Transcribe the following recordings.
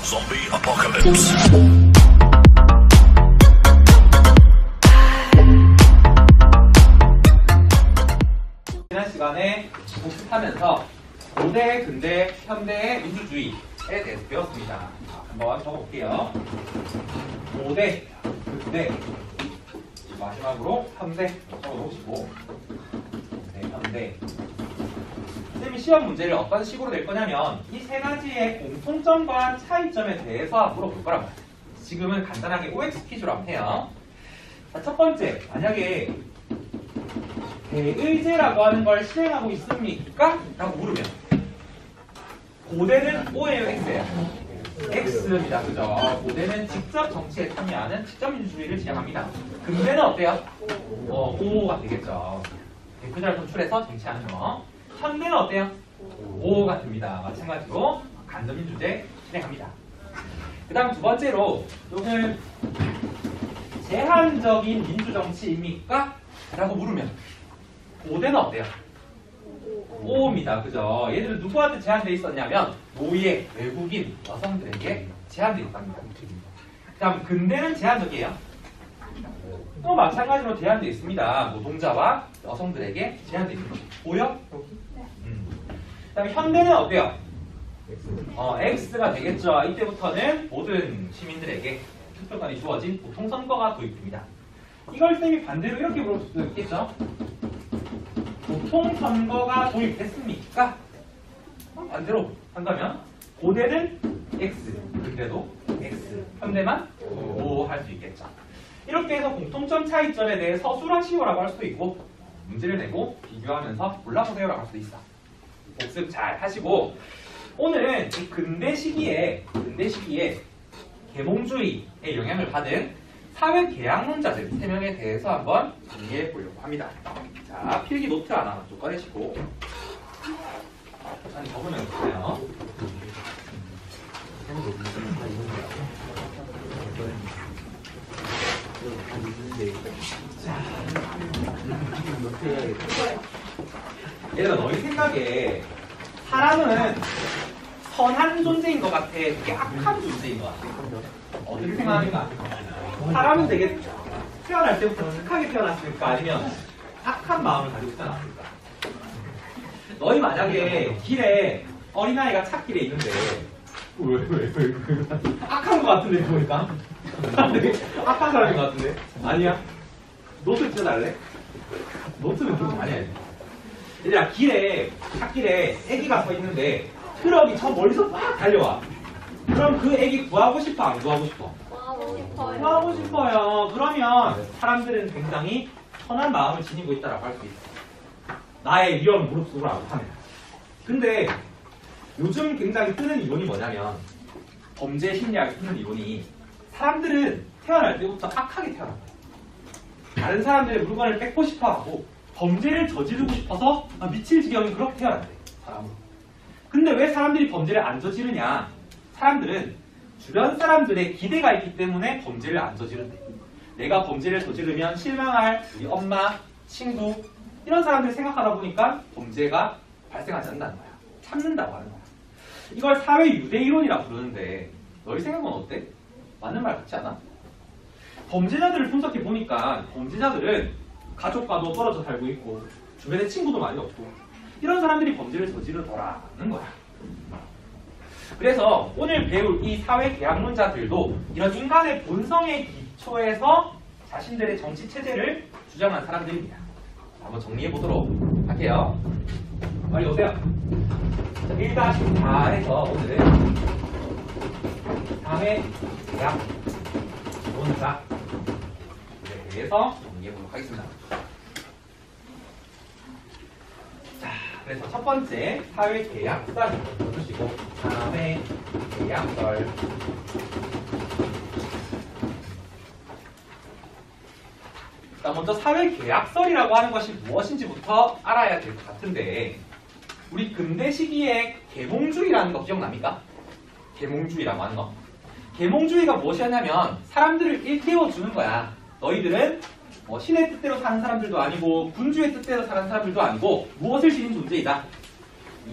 Zombie Apocalypse. 지난 시간에 복습하면서 고대, 근대, 현대의 민주주의에 대해서 배웠습니다. 한번 적어볼게요. 고대, 근대, 마지막으로 현대 적어놓으시고, 네, 현대. 선생님이 시험 문제를 어떤 식으로 낼 거냐면 이 세 가지의 공통점과 차이점에 대해서 물어볼 거란 말이에요. 지금은 간단하게 OX 퀴즈로 한번 해요. 자, 첫 번째, 만약에 대의제라고 하는 걸 실행하고 있습니까? 라고 물으면 고대는 O예요, X예요? X입니다. 그죠? 고대는 직접 정치에 참여하는 직접 민주주의를 지향합니다. 근대는 어때요? O가 되겠죠. 대표자를 선출해서 정치하는 거. 현대는 어때요? O가 됩니다. 마찬가지로 간접민주제 실행합니다. 그 다음 두 번째로 이거는 제한적인 민주정치입니까? 라고 물으면 고대는 어때요? O입니다. 그죠? 얘들은 누구한테 제한되어 있었냐면 노예, 외국인, 여성들에게 제한되어 있답니다. 그 다음 근대는 제한적이에요. 또 마찬가지로 제한되어 있습니다. 노동자와 여성들에게 제한되어 있는 거죠. 보여? 그 다음에 현대는 어때요? X가 되겠죠. 이때부터는 모든 시민들에게 투표권이 주어진 보통선거가 도입됩니다. 이걸 쌤이 반대로 이렇게 물어볼 수도 있겠죠. 보통선거가 도입됐습니까? 반대로 한다면 고대는 X, 근대도 X, 현대만 O 할 수 있겠죠. 이렇게 해서 공통점 차이점에 대해 서술하시오라고 할 수도 있고 문제를 내고 비교하면서 골라보세요라고 할 수도 있어. 복습 잘 하시고 오늘은 이 근대 시기에 계몽주의의 영향을 받은 사회 계약론자들 3명에 대해서 한번 정리해 보려고 합니다. 자, 필기 노트 하나 좀 꺼내시고 아니 적으면 보세요. 얘들아, 너희 생각에 사람은 선한 존재인 것 같아? 되게 악한 존재인 것 같아? 어떻게 생각하는가? 사람은 되게 태어날 때부터 착하게 태어났을까? 아니면 악한 마음을 가지고 태어났을까? 너희 만약에 길에 어린아이가 찾길에 있는데 왜? 악한 것 같은데 보니까? 되게 악한 사람인 것 같은데? 아니야? 노트 찢어달래? 노트는 좀 많이 해야 돼. 얘들아, 찾길에 애기가 서 있는데 트럭이 저 멀리서 막 달려와. 그럼 그 애기 구하고 싶어, 안 구하고 싶어? 구하고 싶어요. 구하고 싶어요. 그러면 사람들은 굉장히 선한 마음을 지니고 있다고 할 수 있어. 나의 위험을 무릅쓰고 하면. 근데 요즘 굉장히 뜨는 이론이 뭐냐면 범죄 심리학에 뜨는 이론이 사람들은 태어날 때부터 악하게 태어난 거야. 다른 사람들의 물건을 뺏고 싶어 하고 범죄를 저지르고 싶어서 미칠 지경이 그렇게 태어난대, 사람은. 근데 왜 사람들이 범죄를 안 저지르냐? 사람들은 주변 사람들의 기대가 있기 때문에 범죄를 안 저지른대. 내가 범죄를 저지르면 실망할 우리 엄마, 친구 이런 사람들 생각하다 보니까 범죄가 발생하지 않는다는 거야. 참는다고 하는 거야. 이걸 사회 유대 이론이라 부르는데 너희 생각은 어때? 맞는 말 같지 않아? 범죄자들을 분석해 보니까 범죄자들은 가족과도 떨어져 살고 있고 주변에 친구도 많이 없고 이런 사람들이 범죄를 저지르더라는 거야. 그래서 오늘 배울 이 사회 계약론자들도 이런 인간의 본성의 기초에서 자신들의 정치 체제를 주장한 사람들입니다. 한번 정리해 보도록 할게요. 빨리 오세요. 1-4에서 오늘은 사회 계약론자에 대해서 정리해 보도록 하겠습니다. 자, 그래서 첫 번째 사회계약설 써주시고 사회계약설. 자, 먼저 사회계약설이라고 하는 것이 무엇인지부터 알아야 될 것 같은데 우리 근대 시기에 계몽주의라는 거 기억납니까? 계몽주의라고 하는 거. 계몽주의가 무엇이었냐면 사람들을 일깨워주는 거야. 너희들은 신의 뜻대로 사는 사람들도 아니고 군주의 뜻대로 사는 사람들도 아니고 무엇을 지닌 존재이다?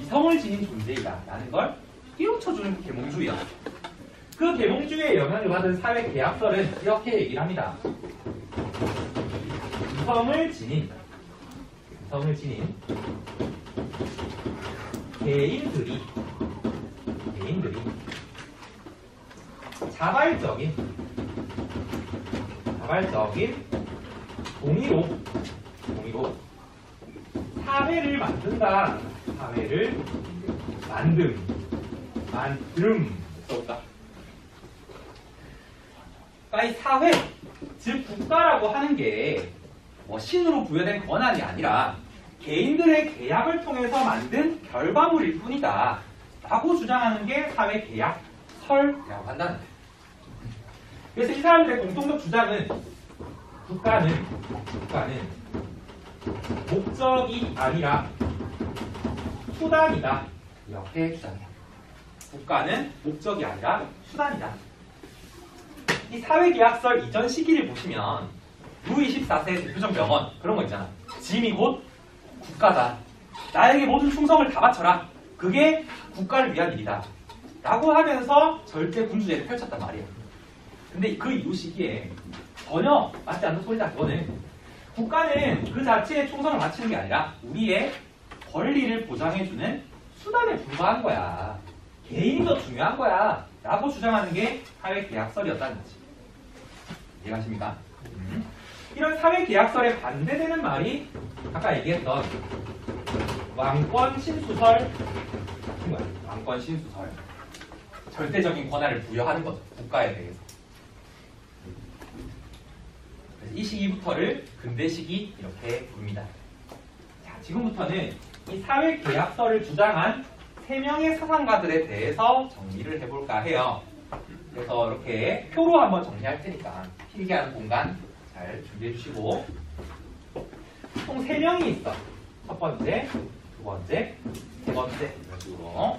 이성을 지닌 존재이다 라는 걸 깨우쳐주는 게 계몽주의야. 그 계몽주의에 영향을 받은 사회 계약설은 이렇게 얘기를 합니다. 이성을 지닌 개인들이 자발적인 동의로 사회를 만든다. 사회를 만듦 써볼까? 그러니까 이 사회, 즉 국가라고 하는 게 뭐 신으로 부여된 권한이 아니라 개인들의 계약을 통해서 만든 결과물일 뿐이다 라고 주장하는 게 사회 계약설이라고 한다는 거예요. 그래서 이 사람들의 공통적 주장은 국가는 목적이 아니라 수단이다 이렇게 주장해요. 국가는 목적이 아니라 수단이다. 이 사회계약설 이전 시기를 보시면 루이 14세 대표적 명언 그런 거 있잖아. 짐이 곧 국가다. 나에게 모든 충성을 다 바쳐라. 그게 국가를 위한 일이다. 라고 하면서 절대 군주제를 펼쳤단 말이야. 근데 그 이후 시기에 전혀 맞지 않는 소리다. 그거는 국가는 그 자체에 충성을 바치는 게 아니라 우리의 권리를 보장해주는 수단에 불과한 거야. 개인이 더 중요한 거야. 라고 주장하는 게 사회계약설이었다는 거지. 이해가십니까? 이런 사회계약설에 반대되는 말이 아까 얘기했던 왕권신수설 같은 거야. 왕권신수설. 절대적인 권한을 부여하는 거죠. 국가에 대해서. 그래서 이 시기부터를 근대 시기 이렇게 부릅니다. 자, 지금부터는 이 사회계약설을 주장한 3명의 사상가들에 대해서 정리를 해볼까 해요. 그래서 이렇게 표로 한번 정리할 테니까 필기하는 공간 잘 준비해 주시고, 총 3명이 있어. 첫 번째, 두 번째, 세 번째 이런 식으로.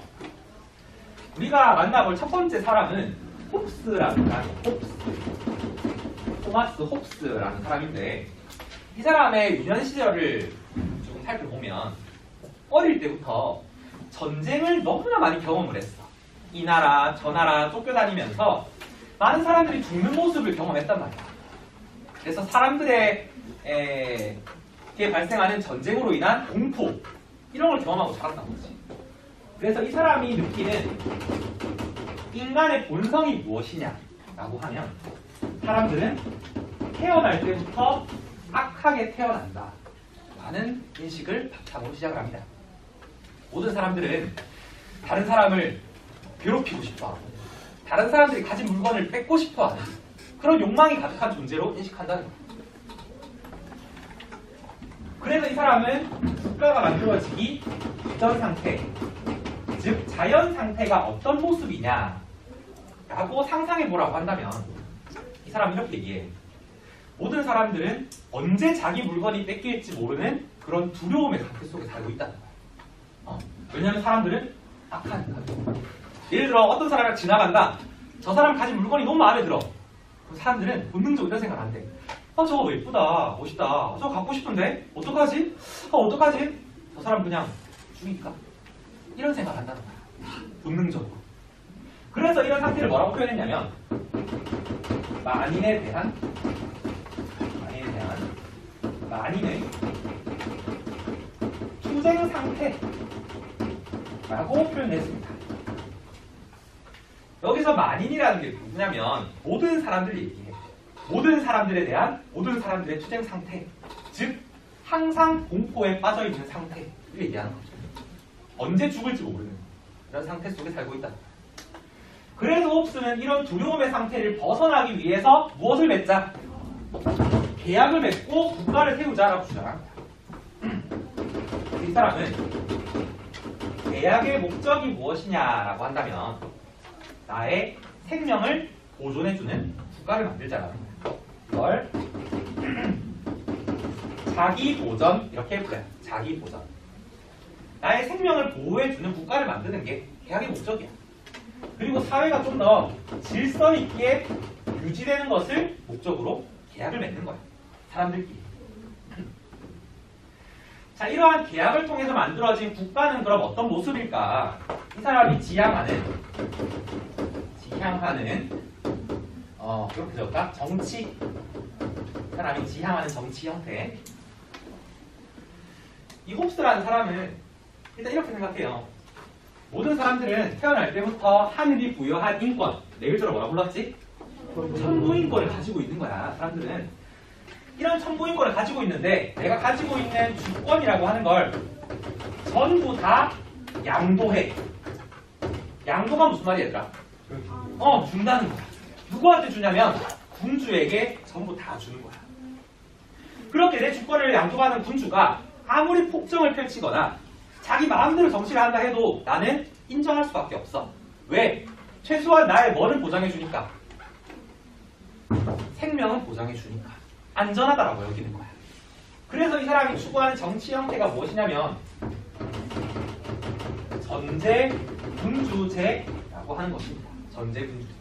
우리가 만나볼 첫 번째 사람은 홉스라는 사람이에요. 토마스 홉스라는 사람인데, 이 사람의 유년 시절을 조금 살펴보면 어릴 때부터 전쟁을 너무나 많이 경험을 했어. 이 나라 저 나라 쫓겨다니면서 많은 사람들이 죽는 모습을 경험했단 말이야. 그래서 사람들에게 발생하는 전쟁으로 인한 공포 이런 걸 경험하고 자랐단 거지. 그래서 이 사람이 느끼는 인간의 본성이 무엇이냐라고 하면, 사람들은 태어날 때부터 악하게 태어난다 라는 인식을 바탕으로 시작을 합니다. 모든 사람들은 다른 사람을 괴롭히고 싶어하고 다른 사람들이 가진 물건을 뺏고 싶어하는 그런 욕망이 가득한 존재로 인식한다는 거예요. 그래서 이 사람은 국가가 만들어지기 이전 상태, 즉 자연 상태가 어떤 모습이냐 라고 상상해보라고 한다면 이 사람은 이렇게 얘기해. 모든 사람들은 언제 자기 물건이 뺏길지 모르는 그런 두려움의 상태 속에 살고 있다는 거야. 왜냐하면 사람들은 악하니까. 예를 들어 어떤 사람이 지나간다. 저 사람 가진 물건이 너무 마음에 들어. 그럼 사람들은 본능적으로 이런 생각을 한대. 저거 예쁘다, 멋있다, 저거 갖고 싶은데 어떡하지? 어떡하지? 저 사람 그냥 죽일까? 이런 생각을 한다는 거야. 본능적으로. 그래서 이런 상태를 뭐라고 표현했냐면 만인에 대한 만인의 투쟁 상태라고 표현했습니다. 여기서 만인이라는 게 누구냐면 모든 사람들을 얘기해. 모든 사람들에 대한 모든 사람들의 투쟁 상태, 즉 항상 공포에 빠져있는 상태를 얘기하는 거죠. 언제 죽을지 모르는 이런 상태 속에 살고 있다. 그래서 홉스는 이런 두려움의 상태를 벗어나기 위해서 무엇을 맺자? 계약을 맺고 국가를 세우자라고 주장합니다. 이 사람은 계약의 목적이 무엇이냐라고 한다면 나의 생명을 보존해주는 국가를 만들자라는 거예요. 이걸 자기보전 이렇게 불러요. 자기보전. 나의 생명을 보호해주는 국가를 만드는 게 계약의 목적이야. 그리고 사회가 좀 더 질서 있게 유지되는 것을 목적으로 계약을 맺는 거야. 사람들끼리. 자, 이러한 계약을 통해서 만들어진 국가는 그럼 어떤 모습일까? 이 사람이 지향하는 지향하는 이렇게 적을까? 정치. 사람이 지향하는 정치 형태. 이 홉스라는 사람은 일단 이렇게 생각해요. 모든 사람들은 태어날 때부터 하늘이 부여한 인권, 내 글자로 뭐라 불렀지? 천부인권을 가지고 있는 거야. 사람들은 이런 천부인권을 가지고 있는데 내가 가지고 있는 주권이라고 하는 걸 전부 다 양도해. 양도가 무슨 말이야, 얘들아? 준다는 거야. 누구한테 주냐면 군주에게 전부 다 주는 거야. 그렇게 내 주권을 양도하는 군주가 아무리 폭정을 펼치거나 자기 마음대로 정치를 한다 해도 나는 인정할 수밖에 없어. 왜? 최소한 나의 뭐를 보장해 주니까? 생명은 보장해 주니까. 안전하다라고 여기는 거야. 그래서 이 사람이 추구하는 정치 형태가 무엇이냐면 전제군주제라고 하는 것입니다. 전제군주제.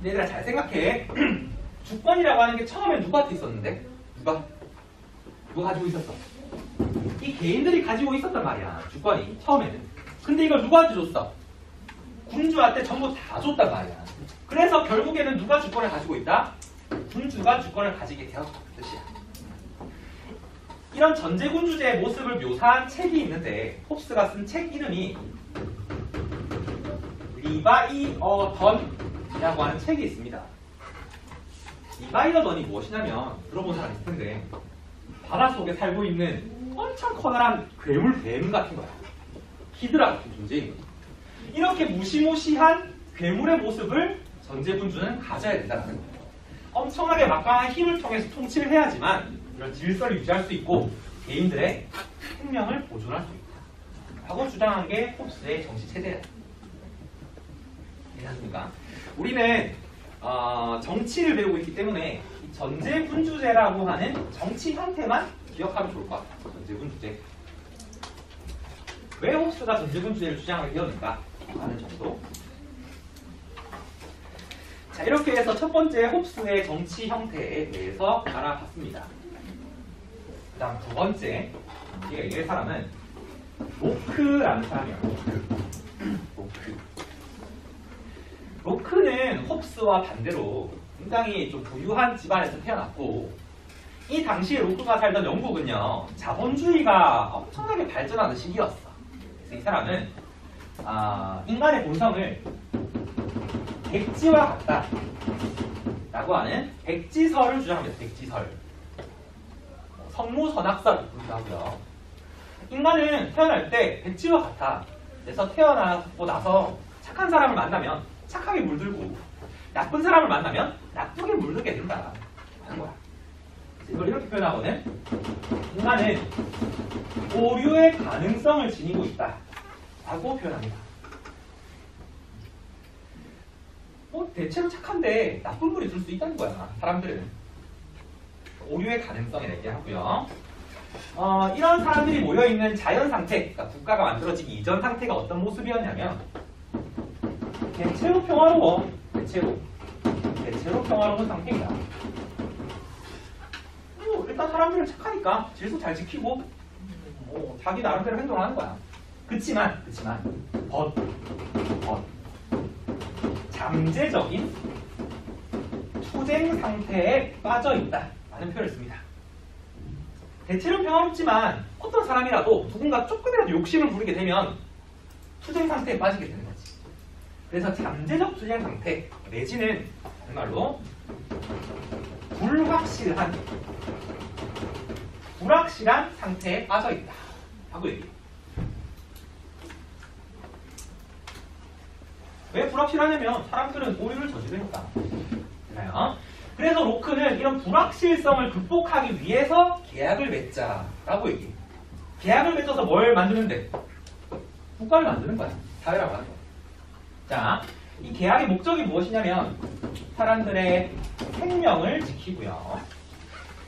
얘들아 잘 생각해. 주권이라고 하는 게 처음에 누구한테 있었는데? 누가 가지고 있었어? 이 개인들이 가지고 있었단 말이야. 주권이 처음에는. 근데 이걸 누구한테 줬어? 군주한테 전부 다 줬단 말이야. 그래서 결국에는 누가 주권을 가지고 있다? 군주가 주권을 가지게 되었다는 뜻이야. 이런 전제군주제의 모습을 묘사한 책이 있는데 홉스가 쓴 책 이름이 리바이어던이라고 하는 책이 있습니다. 리바이어던이 무엇이냐면 들어본 사람 있을 텐데 바닷속에 살고 있는 엄청 커다란 괴물 뱀 같은 거야. 히드라 같은 존재인 거야. 이렇게 무시무시한 괴물의 모습을 전제군주는 가져야 된다는 거예요. 엄청나게 막강한 힘을 통해서 통치를 해야지만 이런 질서를 유지할 수 있고 개인들의 생명을 보존할 수 있다 라고 주장한 게 홉스의 정치체제예요. 이해하십니까? 우리는 정치를 배우고 있기 때문에 이 전제군주제라고 하는 정치 형태만 기억하면 좋을 것 같아요. 전제군주제. 왜 홉스가 전제군주제를 주장하게 되었는가 하는 정도. 자, 이렇게 해서 첫 번째 홉스의 정치 형태에 대해서 알아봤습니다. 그 다음 두 번째, 이 사람은 로크라는 사람이에요. 로크는 홉스와 반대로 굉장히 좀 부유한 집안에서 태어났고 이 당시에 로크가 살던 영국은요 자본주의가 엄청나게 발전하는 시기였어. 그래서 이 사람은 인간의 본성을 백지와 같다 라고 하는 백지설을 주장합니다. 백지설. 성무선악설을 부르기도 하고요. 인간은 태어날 때 백지와 같아. 그래서 태어나고 나서 착한 사람을 만나면 착하게 물들고 나쁜 사람을 만나면 나쁘게 물들게 된다 하는 거야. 이걸 이렇게 표현하거든. 인간은 오류의 가능성을 지니고 있다 라고 표현합니다. 대체로 착한데 나쁜 물이 들 수 있다는 거야. 사람들은 오류의 가능성을 얘기하고요. 이런 사람들이 모여있는 자연 상태, 그러니까 국가가 만들어지기 이전 상태가 어떤 모습이었냐면 대체로 평화로워. 대체로 평화로운 상태이다. 일단 사람들은 착하니까 질서 잘 지키고 자기 나름대로 행동하는 거야. 그치만 잠재적인 투쟁 상태에 빠져 있다 라는 표현을 씁니다. 대체로 평화롭지만 어떤 사람이라도 누군가 조금이라도 욕심을 부리게 되면 투쟁 상태에 빠지게 되는 거지. 그래서 잠재적 투쟁 상태 내지는 정말로 불확실한 상태에 빠져 있다 하고 얘기해요. 왜 불확실하냐면 사람들은 오류를 저지르니까. 그래서 로크는 이런 불확실성을 극복하기 위해서 계약을 맺자라고 얘기해요. 계약을 맺어서 뭘 만드는데? 국가를 만드는 거야. 사회라고 하는 거야. 자, 이 계약의 목적이 무엇이냐면 사람들의 생명을 지키고요.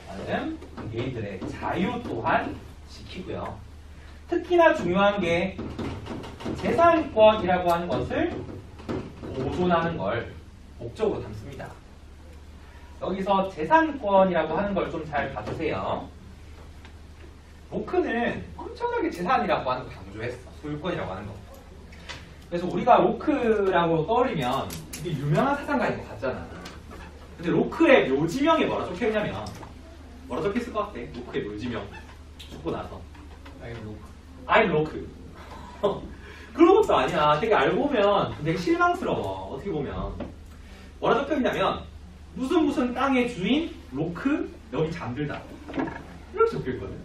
다음 개인들의 자유 또한 지키고요. 특히나 중요한 게 재산권이라고 하는 것을 보존하는 걸 목적으로 담습니다. 여기서 재산권이라고 하는 걸 좀 잘 봐주세요. 로크는 엄청나게 재산이라고 하는 거 강조했어. 소유권이라고 하는 거. 그래서 우리가 로크라고 떠올리면 되게 유명한 사상가인 것 같잖아. 근데 로크의 묘지명에 뭐라 적혀있냐면 뭐라 적혀있을 것 같아? 로크의 묘지명 죽고 나서 I'm 로크. 그런 것도 아니야. 되게 알고 보면 되게 실망스러워. 어떻게 보면 뭐라 적혀있냐면 무슨 땅의 주인 로크 여기 잠들다 이렇게 적혀있거든.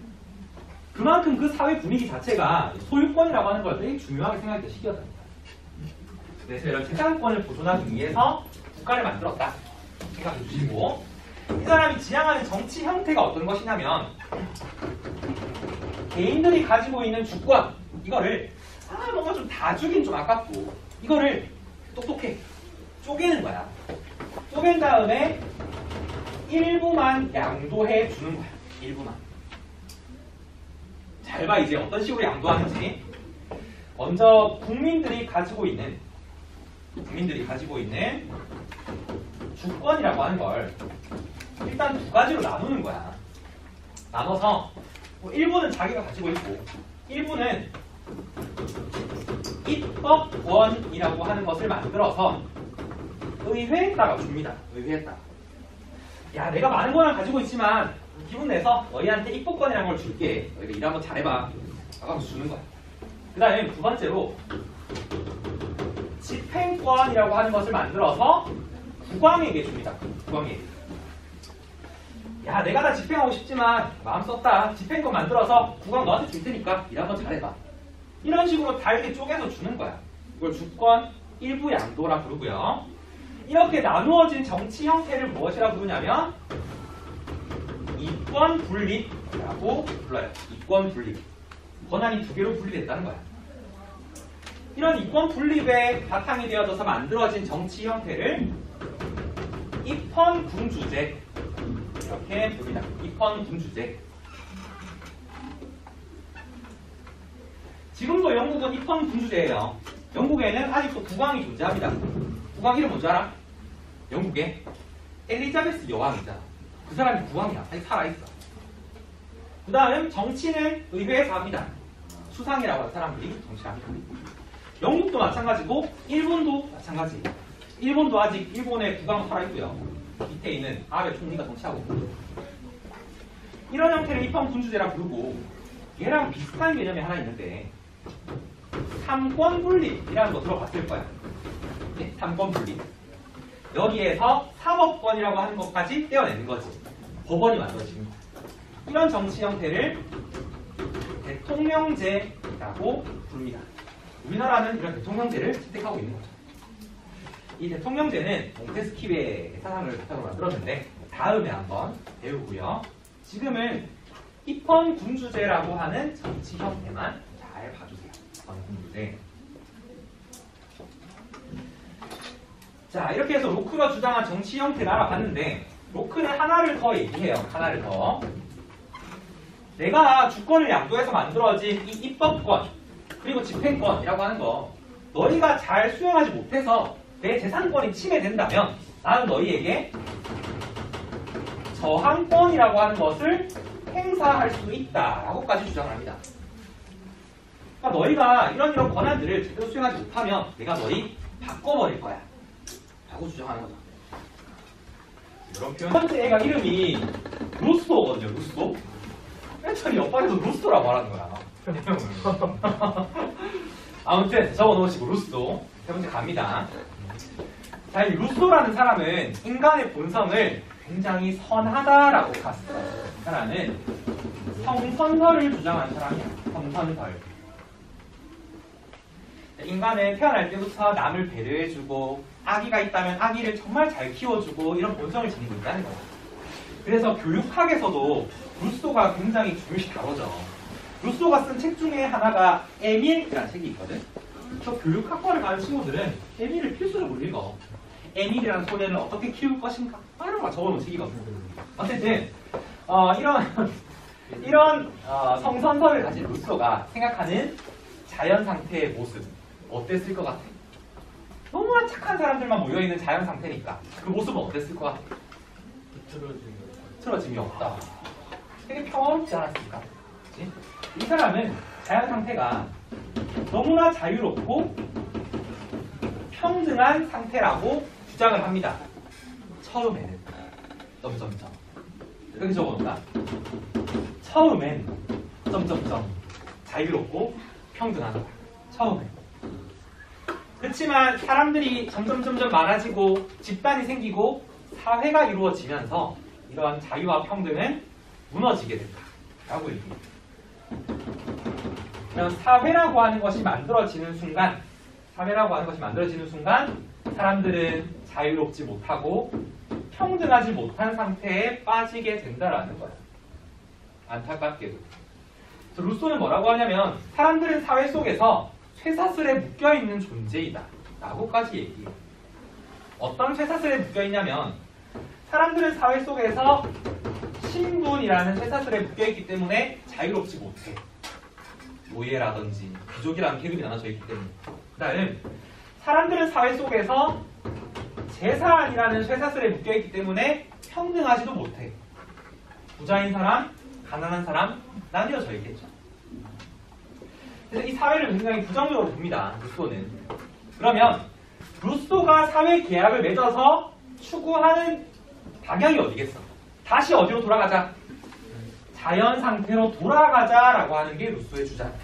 그만큼 그 사회 분위기 자체가 소유권이라고 하는 걸 되게 중요하게 생각했던 시기였답니다. 그래서 이런 재산권을 보존하기 위해서 국가를 만들었다 생각해 주시고, 이 사람이 지향하는 정치 형태가 어떤 것이냐면 개인들이 가지고 있는 주권 이거를 뭔가 좀 다 주긴 좀 아깝고 이거를 똑똑해 쪼개는 거야. 쪼갠 다음에 일부만 양도해 주는 거야. 일부만. 잘 봐. 이제 어떤 식으로 양도하는지. 먼저 국민들이 가지고 있는 주권이라고 하는 걸 일단 두 가지로 나누는 거야. 나눠서 일부는 자기가 가지고 있고 일부는 입법권이라고 하는 것을 만들어서 의회에다가 줍니다. 의회에다가. 야, 내가 많은 거는 가지고 있지만 기분 내서 너희한테 입법권이라는 걸 줄게. 너희가 일 한번 잘해봐. 하면서 주는 거야. 그 다음에 두 번째로 집행권이라고 하는 것을 만들어서 국왕에게 줍니다. 국왕에게. 야, 내가 다 집행하고 싶지만 마음 썼다. 집행권 만들어서 국왕 너한테 줄 테니까 일 한번 잘해봐. 이런 식으로 다 이렇게 쪼개서 주는 거야. 이걸 주권 일부 양도라 부르고요. 이렇게 나누어진 정치 형태를 무엇이라 부르냐면 이권 분립이라고 불러요. 이권 분립. 권한이 두 개로 분리됐다는 거야. 이런 이권 분립의 바탕이 되어져서 만들어진 정치 형태를 입헌군주제 이렇게 부릅니다. 입헌군주제. 지금도 영국은 입헌군주제예요. 영국에는 아직도 국왕이 존재합니다. 국왕 이름 뭔지 알아? 영국에 엘리자베스 여왕이잖아. 그 사람이 국왕이야. 아직 살아있어. 그 다음 정치는 의회에서 합니다. 수상이라고 하는 사람들이 정치합니다. 영국도 마찬가지고 일본도 마찬가지. 일본도 아직 일본의 국왕 살아있고요. 밑에 있는 아베 총리가 정치하고 있고. 이런 형태를 입헌군주제라 부르고 얘랑 비슷한 개념이 하나 있는데 삼권분립이라는 거 들어봤을 거야. 네? 삼권분립. 여기에서 사법권이라고 하는 것까지 떼어내는 거지. 법원이 만들어지는 거야. 이런 정치 형태를 대통령제라고 부릅니다. 우리나라는 이런 대통령제를 채택하고 있는 거죠. 이 대통령제는 몽테스키베의 사상을 바탕으로 만들었는데 다음에 한번 배우고요. 지금은 입헌군주제라고 하는 정치 형태만 잘 봐주세요. 입헌군주제. 자, 이렇게 해서 로크가 주장한 정치 형태를 알아봤는데 로크는 하나를 더 얘기해요. 하나를 더. 내가 주권을 양도해서 만들어진 이 입법권 그리고 집행권이라고 하는 거 너희가 잘 수행하지 못해서 내 재산권이 침해된다면 나는 너희에게 저항권이라고 하는 것을 행사할 수 있다라고까지 주장을 합니다. 그러니까 너희가 이런 권한들을 제대로 수행하지 못하면 내가 너희 바꿔버릴 거야 라고 주장하는 거죠. 이런 표현. 첫 번째 애가 이름이 루소거든요. 루소. 맨처리 옆방에서 루소라고 말하는 거야. 아무튼 적어놓으시고 루소. 세 번째 갑니다. 자, 이 루소라는 사람은 인간의 본성을 굉장히 선하다라고 봤어요. 이 사람은 성선설을 주장하는 사람이야. 성선설. 인간은 태어날 때부터 남을 배려해주고 아기가 있다면 아기를 정말 잘 키워주고 이런 본성을 지니고 있다는 거예요. 그래서 교육학에서도 루소가 굉장히 중요시 다뤄져. 루소가 쓴 책 중에 하나가 에밀이라는 책이 있거든. 저 교육학과를 가는 친구들은 에밀을 필수로 못 읽어. 에밀이라는 소년을 어떻게 키울 것인가 이런 거 적어놓은 책이거든. 어쨌든 이런 성선설을 가진 루소가 생각하는 자연 상태의 모습 어땠을 것 같아? 너무나 착한 사람들만 모여있는 자연 상태니까 그 모습은 어땠을 것 같아? 틀어짐이 없다. 되게 평화롭지 않았을까? 그치? 이 사람은 자연 상태가 너무나 자유롭고 평등한 상태라고 주장을 합니다. 처음에는 점점점 여기 적어놓을까? 처음엔 점점점 자유롭고 평등하다. 처음엔. 그렇지만 사람들이 점점점점 많아지고 집단이 생기고 사회가 이루어지면서 이러한 자유와 평등은 무너지게 된다라고 얘기해요. 그럼 사회라고 하는 것이 만들어지는 순간 사람들은 자유롭지 못하고 평등하지 못한 상태에 빠지게 된다라는 거예요. 안타깝게도. 루소는 뭐라고 하냐면 사람들은 사회 속에서 쇠사슬에 묶여있는 존재이다 라고까지 얘기해요. 어떤 쇠사슬에 묶여있냐면 사람들은 사회 속에서 신분이라는 쇠사슬에 묶여있기 때문에 자유롭지 못해. 노예라든지 귀족이라는 계급이 나눠져 있기 때문에. 그 다음 사람들은 사회 속에서 재산이라는 쇠사슬에 묶여있기 때문에 평등하지도 못해. 부자인 사람, 가난한 사람 나뉘어져 있겠죠. 그래서 이 사회를 굉장히 부정적으로 봅니다. 루소는. 그러면 루소가 사회 계약을 맺어서 추구하는 방향이 어디겠어? 다시 어디로 돌아가자? 자연 상태로 돌아가자라고 하는 게 루소의 주장이야.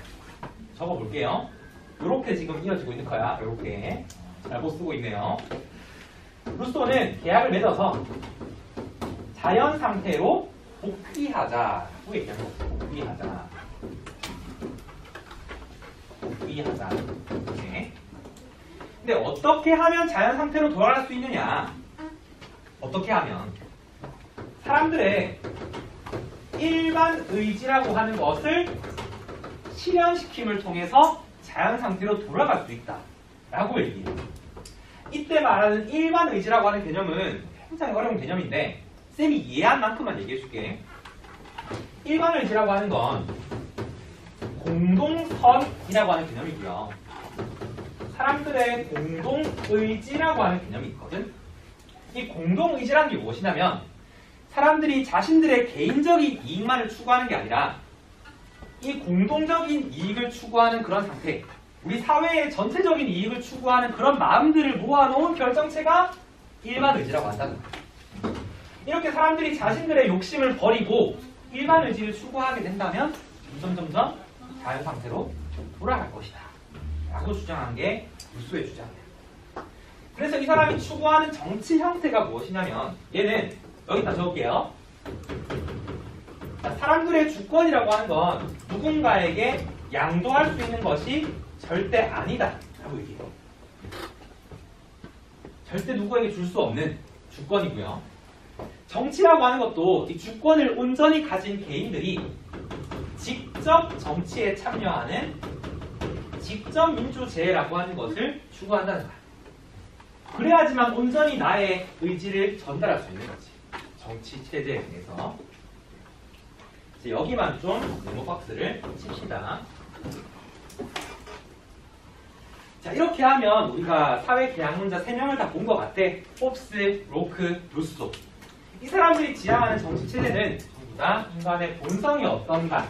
적어볼게요. 이렇게 지금 이어지고 있는 거야. 이렇게 잘 못 쓰고 있네요. 루소는 계약을 맺어서 자연 상태로 복귀하자라고 얘기하는 거죠. 복귀하자. 이렇게. 근데 어떻게 하면 자연 상태로 돌아갈 수 있느냐? 어떻게 하면 사람들의 일반 의지라고 하는 것을 실현시킴을 통해서 자연 상태로 돌아갈 수 있다라고 얘기해요. 이때 말하는 일반 의지라고 하는 개념은 굉장히 어려운 개념인데 쌤이 이해한 만큼만 얘기해 줄게. 일반 의지라고 하는 건 공동선이라고 하는 개념이고요. 사람들의 공동의지라고 하는 개념이 있거든. 이 공동의지라는 게 무엇이냐면 사람들이 자신들의 개인적인 이익만을 추구하는 게 아니라 이 공동적인 이익을 추구하는 그런 상태, 우리 사회의 전체적인 이익을 추구하는 그런 마음들을 모아놓은 결정체가 일반 의지라고 한다는 거예요. 이렇게 사람들이 자신들의 욕심을 버리고 일반 의지를 추구하게 된다면 점점 자연 상태로 돌아갈 것이다 라고 주장한 게 루소의 주장이에요. 그래서 이 사람이 추구하는 정치 형태가 무엇이냐면 얘는 여기다 적을게요. 사람들의 주권이라고 하는 건 누군가에게 양도할 수 있는 것이 절대 아니다 라고 얘기해요. 절대 누구에게 줄 수 없는 주권이고요. 정치라고 하는 것도 이 주권을 온전히 가진 개인들이 직접 정치에 참여하는 직접 민주제라고 하는 것을 추구한다는 거야. 그래야지만 온전히 나의 의지를 전달할 수 있는 거지. 정치 체제에 대해서. 이제 여기만 좀 네모 박스를 칩시다. 자, 이렇게 하면 우리가 사회 계약론자 3명을 다 본 것 같아. 홉스, 로크, 루소. 이 사람들이 지향하는 정치 체제는 전부 다 인간의 본성이 어떤가